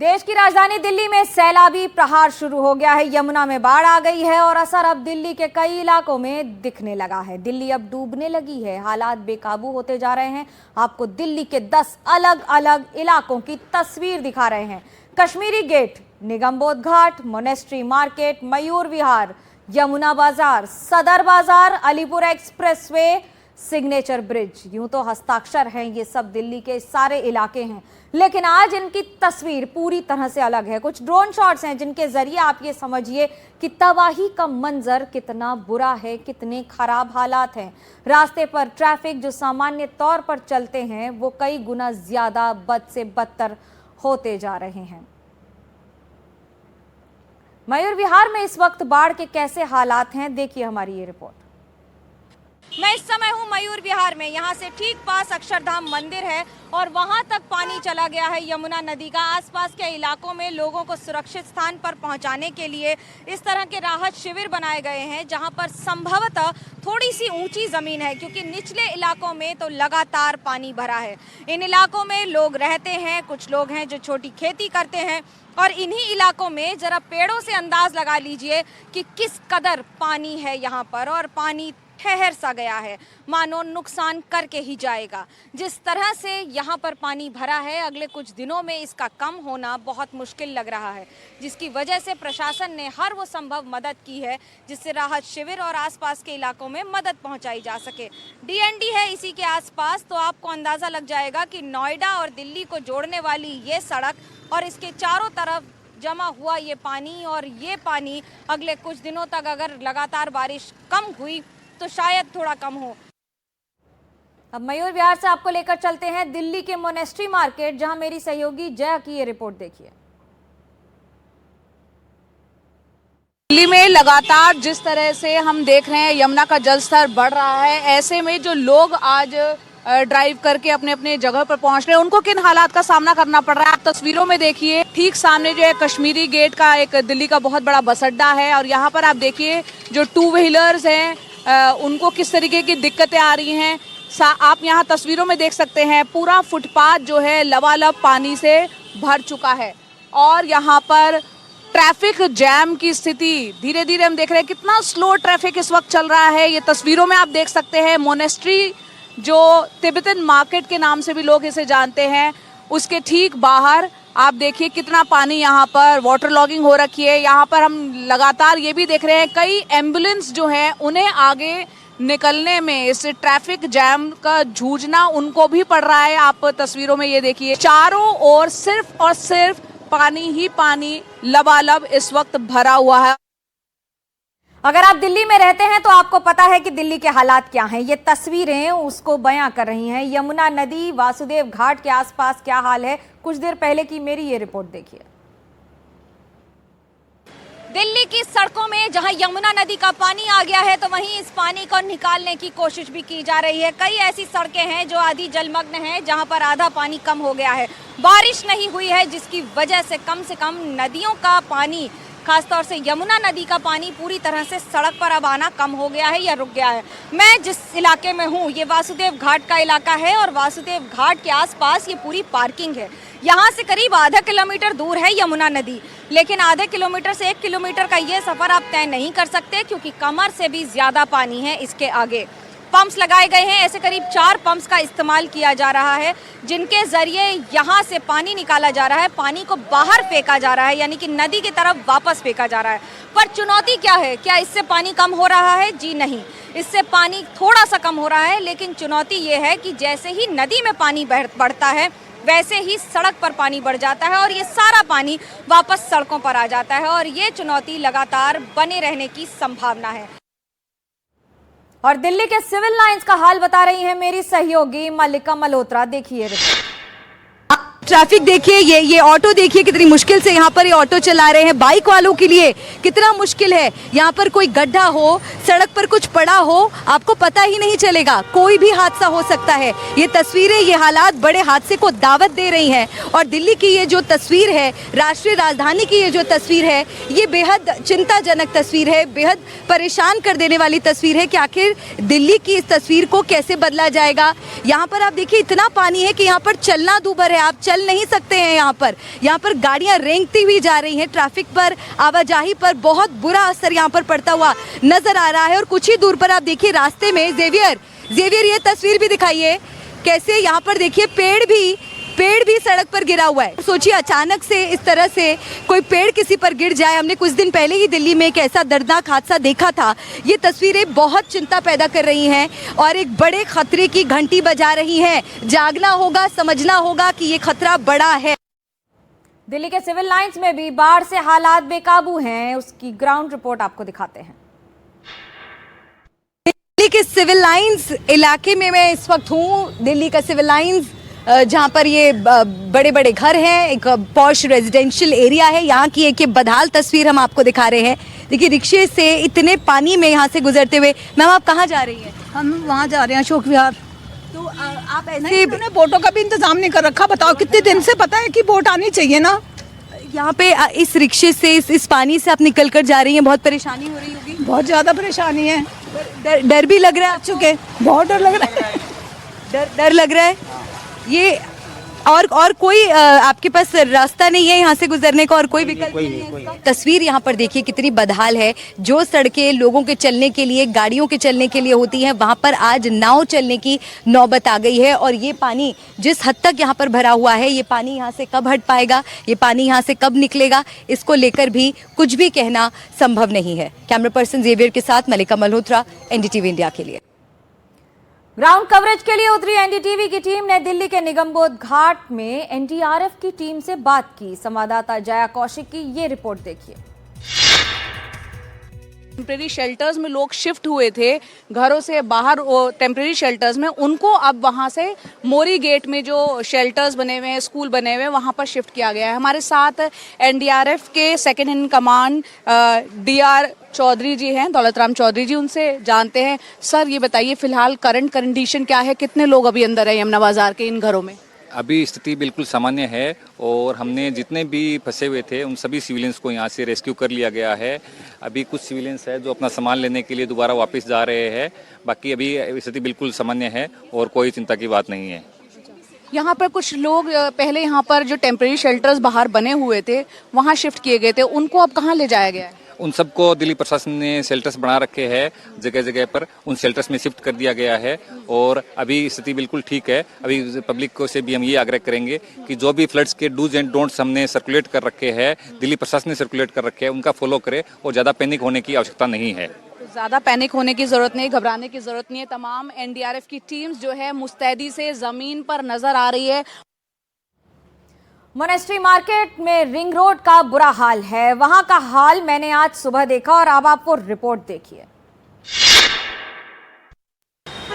देश की राजधानी दिल्ली में सैलाबी प्रहार शुरू हो गया है। यमुना में बाढ़ आ गई है और असर अब दिल्ली के कई इलाकों में दिखने लगा है। दिल्ली अब डूबने लगी है, हालात बेकाबू होते जा रहे हैं। आपको दिल्ली के 10 अलग अलग इलाकों की तस्वीर दिखा रहे हैं। Kashmiri gate, Nigambodh Ghat, monastery market, Mayur Vihar, Yamuna बाजार, सदर बाजार, अलीपुर एक्सप्रेसवे, सिग्नेचर ब्रिज, यूं तो हस्ताक्षर हैं ये सब दिल्ली के सारे इलाके हैं, लेकिन आज इनकी तस्वीर पूरी तरह से अलग है। कुछ ड्रोन शॉट्स हैं जिनके जरिए आप ये समझिए कि तबाही का मंजर कितना बुरा है, कितने खराब हालात हैं। रास्ते पर ट्रैफिक जो सामान्य तौर पर चलते हैं वो कई गुना ज्यादा बद से बदतर होते जा रहे हैं। मयूर विहार में इस वक्त बाढ़ के कैसे हालात हैं, देखिए हमारी ये रिपोर्ट। मैं इस समय हूँ मयूर विहार में। यहाँ से ठीक पास अक्षरधाम मंदिर है और वहाँ तक पानी चला गया है यमुना नदी का। आसपास के इलाकों में लोगों को सुरक्षित स्थान पर पहुँचाने के लिए इस तरह के राहत शिविर बनाए गए हैं, जहाँ पर संभवतः थोड़ी सी ऊंची ज़मीन है, क्योंकि निचले इलाकों में तो लगातार पानी भरा है। इन इलाकों में लोग रहते हैं, कुछ लोग हैं जो छोटी खेती करते हैं, और इन्हीं इलाकों में जरा पेड़ों से अंदाज लगा लीजिए कि किस कदर पानी है यहाँ पर। और पानी ठहर सा गया है, मानो नुकसान करके ही जाएगा। जिस तरह से यहाँ पर पानी भरा है, अगले कुछ दिनों में इसका कम होना बहुत मुश्किल लग रहा है, जिसकी वजह से प्रशासन ने हर वो संभव मदद की है जिससे राहत शिविर और आसपास के इलाकों में मदद पहुँचाई जा सके। डीएनडी है इसी के आसपास, तो आपको अंदाज़ा लग जाएगा कि नोएडा और दिल्ली को जोड़ने वाली ये सड़क और इसके चारों तरफ जमा हुआ ये पानी, और ये पानी अगले कुछ दिनों तक अगर लगातार बारिश कम हुई तो शायद थोड़ा कम हो। अब मयूर विहार से आपको लेकर चलते हैं दिल्ली के मोनेस्ट्री मार्केट, जहां मेरी सहयोगी जया की ये रिपोर्ट देखिए। दिल्ली में लगातार जिस तरह से हम देख रहे हैं यमुना का जल स्तर बढ़ रहा है, ऐसे में जो लोग आज ड्राइव करके अपने अपने जगह पर पहुंच रहे हैं, उनको किन हालात का सामना करना पड़ रहा है आप तस्वीरों में देखिए। ठीक सामने जो है कश्मीरी गेट का एक दिल्ली का बहुत बड़ा बस अड्डा है, और यहाँ पर आप देखिए जो 2 व्हीलर्स हैं उनको किस तरीके की दिक्कतें आ रही हैं। आप यहाँ तस्वीरों में देख सकते हैं पूरा फुटपाथ जो है लबालब पानी से भर चुका है, और यहाँ पर ट्रैफिक जैम की स्थिति धीरे धीरे हम देख रहे हैं। कितना स्लो ट्रैफिक इस वक्त चल रहा है, ये तस्वीरों में आप देख सकते हैं। मोनेस्ट्री जो तिब्बतन मार्केट के नाम से भी लोग इसे जानते हैं, उसके ठीक बाहर आप देखिए कितना पानी यहाँ पर वाटर लॉगिंग हो रखी है। यहाँ पर हम लगातार ये भी देख रहे हैं कई एम्बुलेंस जो हैं उन्हें आगे निकलने में इस ट्रैफिक जैम का जूझना उनको भी पड़ रहा है। आप तस्वीरों में ये देखिए चारों ओर सिर्फ और सिर्फ पानी ही पानी लबालब इस वक्त भरा हुआ है। अगर आप दिल्ली में रहते हैं तो आपको पता है कि दिल्ली के हालात क्या हैं। ये तस्वीरें उसको बयां कर रही हैं। यमुना नदी, वासुदेव घाट के आसपास क्या हाल है, कुछ देर पहले की मेरी ये रिपोर्ट देखिए। दिल्ली की सड़कों में जहां यमुना नदी का पानी आ गया है, तो वहीं इस पानी को निकालने की कोशिश भी की जा रही है। कई ऐसी सड़कें हैं जो आधी जलमग्न हैं, जहां पर आधा पानी कम हो गया है। बारिश नहीं हुई है, जिसकी वजह से कम नदियों का पानी, खासतौर से यमुना नदी का पानी पूरी तरह से सड़क पर अब आना कम हो गया है या रुक गया है। मैं जिस इलाके में हूँ ये वासुदेव घाट का इलाका है, और वासुदेव घाट के आसपास ये पूरी पार्किंग है। यहाँ से करीब आधा किलोमीटर दूर है यमुना नदी, लेकिन आधे किलोमीटर से 1 किलोमीटर का ये सफ़र आप तय नहीं कर सकते, क्योंकि कमर से भी ज़्यादा पानी है इसके आगे। पंप्स लगाए गए हैं, ऐसे करीब 4 पंप्स का इस्तेमाल किया जा रहा है, जिनके ज़रिए यहाँ से पानी निकाला जा रहा है, पानी को बाहर फेंका जा रहा है, यानी कि नदी की तरफ वापस फेंका जा रहा है। पर चुनौती क्या है? क्या इससे पानी कम हो रहा है? जी नहीं, इससे पानी थोड़ा सा कम हो रहा है, लेकिन चुनौती ये है कि जैसे ही नदी में पानी बढ़ता है, वैसे ही सड़क पर पानी बढ़ जाता है और ये सारा पानी वापस सड़कों पर आ जाता है, और ये चुनौती लगातार बने रहने की संभावना है। और दिल्ली के सिविल लाइंस का हाल बता रही हैं मेरी सहयोगी मल्लिका मल्होत्रा, देखिए। ट्रैफिक देखिए, ये ऑटो देखिए कितनी मुश्किल से यहाँ पर ये ऑटो चला रहे हैं। बाइक वालों के लिए कितना मुश्किल है। यहाँ पर कोई गड्ढा हो, सड़क पर कुछ पड़ा हो, आपको पता ही नहीं चलेगा, कोई भी हादसा हो सकता है। ये तस्वीरें, ये हालात बड़े हादसे को दावत दे रही हैं। और दिल्ली की ये जो तस्वीर है, राष्ट्रीय राजधानी की ये जो तस्वीर है, ये बेहद चिंताजनक तस्वीर है, बेहद परेशान कर देने वाली तस्वीर है कि आखिर दिल्ली की इस तस्वीर को कैसे बदला जाएगा। यहाँ पर आप देखिए इतना पानी है कि यहाँ पर चलना दूभर है। आप चल नहीं सकते हैं। यहाँ पर गाड़ियाँ रेंगती हुई जा रही हैं। ट्रैफिक पर, आवाजाही पर बहुत बुरा असर यहाँ पर पड़ता हुआ नजर आ रहा है। और कुछ ही दूर पर आप देखिए रास्ते में जेवियर ये तस्वीर भी दिखाइए, कैसे यहाँ पर देखिए पेड़ भी सड़क पर गिरा हुआ है। सोचिए अचानक से इस तरह से कोई पेड़ किसी पर गिर जाए। हमने कुछ दिन पहले ही दिल्ली में एक ऐसा दर्दनाक हादसा देखा था। ये तस्वीरें बहुत चिंता पैदा कर रही हैं और एक बड़े खतरे की घंटी बजा रही हैं। जागना होगा, समझना होगा कि ये खतरा बड़ा है। दिल्ली के सिविल लाइंस में भी बाढ़ से हालात बेकाबू हैं, उसकी ग्राउंड रिपोर्ट आपको दिखाते हैं। दिल्ली के सिविल लाइंस इलाके में मैं इस वक्त हूँ। दिल्ली का सिविल लाइंस जहाँ पर ये बड़े बड़े घर हैं, एक पॉश रेजिडेंशियल एरिया है। यहाँ की एक ये बदहाल तस्वीर हम आपको दिखा रहे हैं। देखिए रिक्शे से इतने पानी में यहाँ से गुजरते हुए। मैम आप कहाँ जा रही हैं? हम वहाँ जा रहे हैं अशोक विहार। तो आप नहीं, ऐसे उन्होंने बोटों का भी इंतजाम नहीं कर रखा। बताओ कितने दिन से पता है कि बोट आनी चाहिए ना। यहाँ पे इस रिक्शे से इस पानी से आप निकल कर जा रही हैं, बहुत परेशानी हो रही होगी। बहुत ज़्यादा परेशानी है। डर भी लग रहा है चुके बहुत डर लग रहा है। डर लग रहा है ये। और कोई आपके पास रास्ता नहीं है यहाँ से गुजरने का, और कोई विकल्प नहीं है? तस्वीर यहाँ पर देखिए कितनी बदहाल है। जो सड़कें लोगों के चलने के लिए, गाड़ियों के चलने के लिए होती हैं, वहाँ पर आज नाव चलने की नौबत आ गई है। और ये पानी जिस हद तक यहाँ पर भरा हुआ है, ये पानी यहाँ से कब हट पाएगा, ये पानी यहाँ से कब निकलेगा, इसको लेकर भी कुछ भी कहना संभव नहीं है। कैमरा पर्सन जेवियर के साथ मलिका मल्होत्रा, एनडीटीवी इंडिया के लिए। ग्राउंड कवरेज के लिए उतरी एनडीटीवी की टीम ने दिल्ली के निगमबोध घाट में एनडीआरएफ की टीम से बात की। संवाददाता जया कौशिक की ये रिपोर्ट देखिए। टेम्परेरी शेल्टर्स में लोग शिफ्ट हुए थे घरों से बाहर, टेम्परेरी शेल्टर्स में, उनको अब वहां से मोरी गेट में जो शेल्टर्स बने हुए हैं, स्कूल बने हुए हैं, वहां पर शिफ्ट किया गया है। हमारे साथ एनडीआरएफ के second in command DR Chaudhary ji हैं, दौलत राम चौधरी जी, उनसे जानते हैं। सर ये बताइए फिलहाल करंट कंडीशन क्या है, कितने लोग अभी अंदर हैं यमुना बाजार के इन घरों में? अभी स्थिति बिल्कुल सामान्य है और हमने जितने भी फंसे हुए थे उन सभी सिविलियंस को यहाँ से रेस्क्यू कर लिया गया है। अभी कुछ सिविलियंस है जो अपना सामान लेने के लिए दोबारा वापस जा रहे हैं। बाकी अभी स्थिति बिल्कुल सामान्य है और कोई चिंता की बात नहीं है। यहाँ पर कुछ लोग पहले यहाँ पर जो टेम्परेरी शेल्टर्स बाहर बने हुए थे वहाँ शिफ्ट किए गए थे, उनको अब कहाँ ले जाया गया है? उन सबको दिल्ली प्रशासन ने शेल्टर्स बना रखे हैं जगह जगह पर, उन शेल्टर्स में शिफ्ट कर दिया गया है और अभी स्थिति बिल्कुल ठीक है। अभी पब्लिक को से भी हम ये आग्रह करेंगे कि जो भी फ्लड्स के डूज एंड डोंट्स हमने सर्कुलेट कर रखे हैं, दिल्ली प्रशासन ने सर्कुलेट कर रखे हैं, उनका फॉलो करें और ज़्यादा पैनिक होने की आवश्यकता नहीं है। ज़्यादा पैनिक होने की ज़रूरत नहीं, घबराने की ज़रूरत नहीं है। तमाम एनडीआरएफ की टीम्स जो है मुस्तैदी से ज़मीन पर नजर आ रही है। मोनेस्ट्री मार्केट में रिंग रोड का बुरा हाल है, वहां का हाल मैंने आज सुबह देखा और अब आप वो रिपोर्ट देखिए।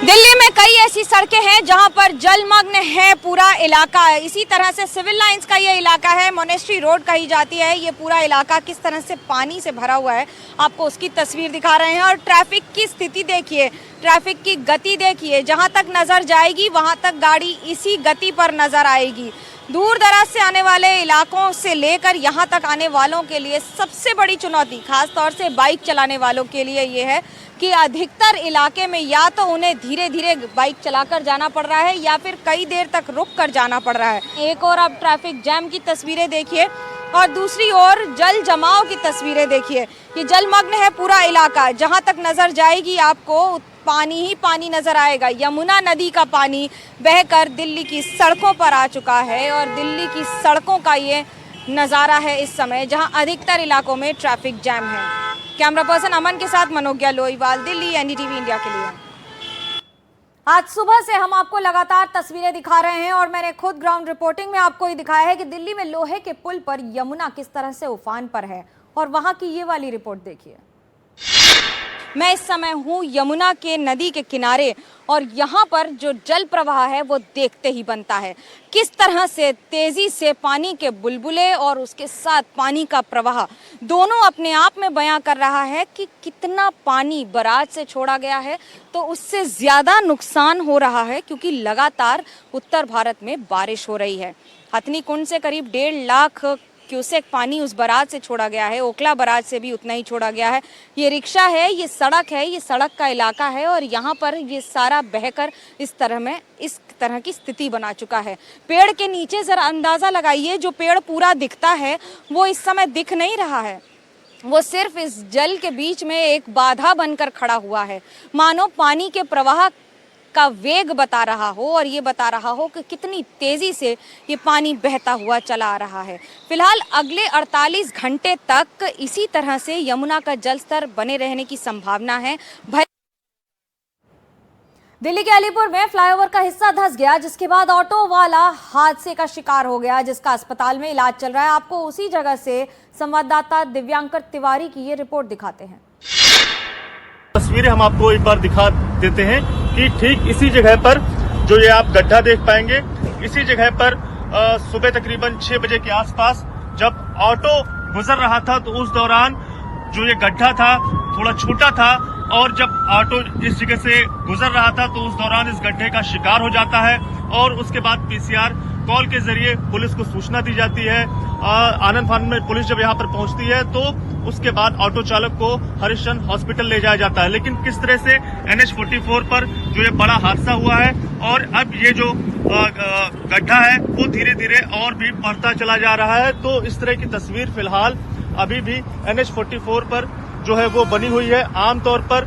दिल्ली में कई ऐसी सड़कें हैं जहां पर जलमग्न है पूरा इलाका। इसी तरह से सिविल लाइंस का ये इलाका है, मोनेस्ट्री रोड कही जाती है, ये पूरा इलाका किस तरह से पानी से भरा हुआ है आपको उसकी तस्वीर दिखा रहे हैं। और ट्रैफिक की स्थिति देखिए, ट्रैफिक की गति देखिए, जहां तक नजर जाएगी वहां तक गाड़ी इसी गति पर नजर आएगी। दूर दराज से आने वाले इलाकों से लेकर यहाँ तक आने वालों के लिए सबसे बड़ी चुनौती, खास तौर से बाइक चलाने वालों के लिए ये है कि अधिकतर इलाके में या तो उन्हें धीरे धीरे बाइक चलाकर जाना पड़ रहा है या फिर कई देर तक रुक कर जाना पड़ रहा है। एक और आप ट्रैफिक जैम की तस्वीरें देखिए और दूसरी ओर जल जमाव की तस्वीरें देखिए। ये जलमग्न है पूरा इलाका, जहाँ तक नजर जाएगी आपको पानी ही पानी नजर आएगा। यमुना नदी का पानी बहकर दिल्ली की सड़कों पर आ चुका है और दिल्ली की सड़कों का ये नज़ारा है इस समय, जहां अधिकतर इलाकों में ट्रैफिक जैम है। कैमरा पर्सन अमन के साथ मनोज्ञा लोईवाल, दिल्ली, एनडीटीवी इंडिया के लिए। आज सुबह से हम आपको लगातार तस्वीरें दिखा रहे हैं और मैंने खुद ग्राउंड रिपोर्टिंग में आपको ये दिखाया है कि दिल्ली में लोहे के पुल पर यमुना किस तरह से उफान पर है। और वहां की ये वाली रिपोर्ट देखिए। मैं इस समय हूँ यमुना के नदी के किनारे और यहाँ पर जो जल प्रवाह है वो देखते ही बनता है किस तरह से तेजी से पानी के बुलबुले और उसके साथ पानी का प्रवाह दोनों अपने आप में बयां कर रहा है कि कितना पानी बराज से छोड़ा गया है। तो उससे ज़्यादा नुकसान हो रहा है क्योंकि लगातार उत्तर भारत में बारिश हो रही है। हथनी कुंड से करीब 1.5 लाख क्यूसेक पानी उस बराज से छोड़ा गया है, ओखला बराज से भी उतना ही छोड़ा गया है। ये रिक्शा है, ये सड़क है, ये सड़क का इलाका है और यहाँ पर ये सारा बहकर इस तरह की स्थिति बना चुका है। पेड़ के नीचे जरा अंदाजा लगाइए, जो पेड़ पूरा दिखता है वो इस समय दिख नहीं रहा है, वो सिर्फ इस जल के बीच में एक बाधा बनकर खड़ा हुआ है, मानो पानी के प्रवाह का वेग बता रहा हो और ये बता रहा हो कि कितनी तेजी से ये पानी बहता हुआ चला आ रहा है। फिलहाल अगले 48 घंटे तक इसी तरह से यमुना का जलस्तर बने रहने की संभावना है। दिल्ली के अलीपुर में फ्लाईओवर का हिस्सा धंस गया, जिसके बाद ऑटो वाला हादसे का शिकार हो गया, जिसका अस्पताल में इलाज चल रहा है। आपको उसी जगह से संवाददाता दिव्यांकर तिवारी की ये रिपोर्ट दिखाते हैं। तस्वीरें हम आपको एक बार दिखा देते हैं कि ठीक इसी जगह पर जो ये आप गड्ढा देख पाएंगे, इसी जगह पर सुबह तकरीबन 6 बजे के आसपास जब ऑटो गुजर रहा था तो उस दौरान जो ये गड्ढा था थोड़ा छोटा था और जब ऑटो इस जगह से गुजर रहा था तो उस दौरान इस गड्ढे का शिकार हो जाता है और उसके बाद पीसीआर कॉल के जरिए पुलिस को सूचना दी जाती है। आनंद फानन में पुलिस जब यहाँ पर पहुंचती है तो उसके बाद ऑटो चालक को हरिश्चंद्र हॉस्पिटल ले जाया जाता है। लेकिन किस तरह से NH44 पर जो ये बड़ा हादसा हुआ है और अब ये जो गड्ढा है वो धीरे धीरे और भी बढ़ता चला जा रहा है, तो इस तरह की तस्वीर फिलहाल अभी भी NH44 पर जो है वो बनी हुई है। आमतौर पर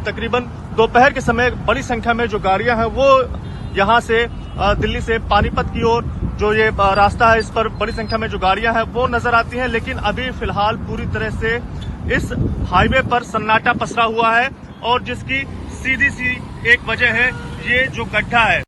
तकरीबन दोपहर के समय बड़ी संख्या में जो गाड़ियां हैं वो यहाँ से दिल्ली से पानीपत की ओर जो ये रास्ता है इस पर बड़ी संख्या में जो गाड़ियां हैं वो नजर आती हैं। लेकिन अभी फिलहाल पूरी तरह से इस हाईवे पर सन्नाटा पसरा हुआ है और जिसकी सीधी सी एक वजह है ये जो गड्ढा है।